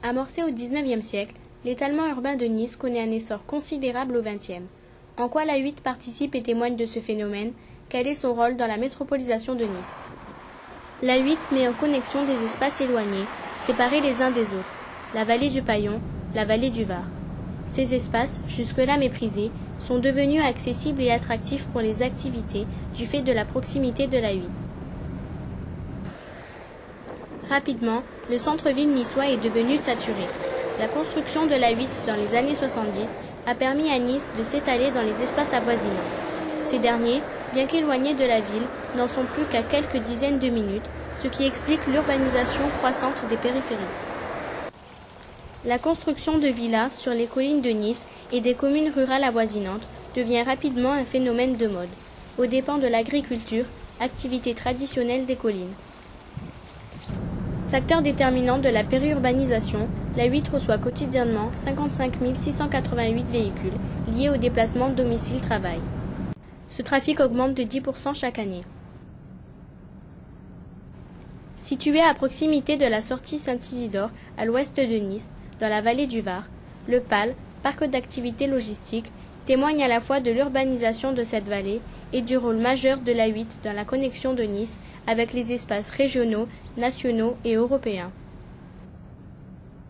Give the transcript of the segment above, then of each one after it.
Amorcé au XIXe siècle, l'étalement urbain de Nice connaît un essor considérable au XXe. En quoi l'A8 participe et témoigne de ce phénomène? Quel est son rôle dans la métropolisation de Nice? L'A8 met en connexion des espaces éloignés, séparés les uns des autres, la vallée du Paillon, la vallée du Var. Ces espaces, jusque-là méprisés, sont devenus accessibles et attractifs pour les activités du fait de la proximité de l'A8. Rapidement, le centre-ville niçois est devenu saturé. La construction de l'A8 dans les années 70 a permis à Nice de s'étaler dans les espaces avoisinants. Ces derniers, bien qu'éloignés de la ville, n'en sont plus qu'à quelques dizaines de minutes, ce qui explique l'urbanisation croissante des périphéries. La construction de villas sur les collines de Nice et des communes rurales avoisinantes devient rapidement un phénomène de mode, aux dépens de l'agriculture, activité traditionnelle des collines. Facteur déterminant de la périurbanisation, l'A8 reçoit quotidiennement 55 688 véhicules liés au déplacement domicile-travail. Ce trafic augmente de 10% chaque année. Situé à proximité de la sortie Saint-Isidore, à l'ouest de Nice, dans la vallée du Var, le PAL, parc d'activités logistiques, témoigne à la fois de l'urbanisation de cette vallée et du rôle majeur de l'A8 dans la connexion de Nice avec les espaces régionaux, nationaux et européens.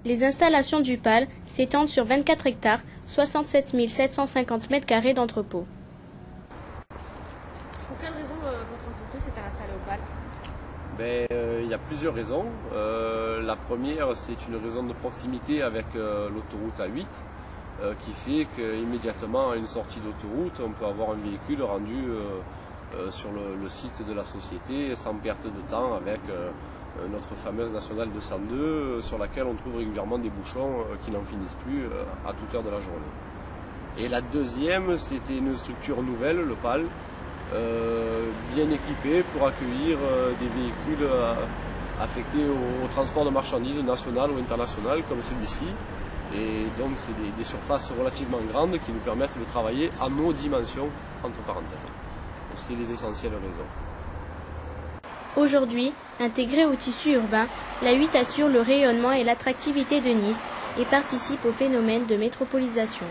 Les installations du PAL s'étendent sur 24 hectares, 67 750 m² d'entrepôts. Pour quelle raison votre entreprise s'est installée au PAL? Il y a plusieurs raisons. La première, c'est une raison de proximité avec l'autoroute A8 qui fait qu'immédiatement à une sortie d'autoroute, on peut avoir un véhicule rendu sur le site de la société sans perte de temps avec notre fameuse nationale 202 sur laquelle on trouve régulièrement des bouchons qui n'en finissent plus à toute heure de la journée. Et la deuxième, c'était une structure nouvelle, le PAL, bien équipé pour accueillir des véhicules affectés au transport de marchandises national ou international comme celui-ci. Et donc c'est des surfaces relativement grandes qui nous permettent de travailler à nos dimensions, entre parenthèses. C'est les essentielles raisons. Aujourd'hui, intégrée au tissu urbain, l'A8 assure le rayonnement et l'attractivité de Nice et participe au phénomène de métropolisation.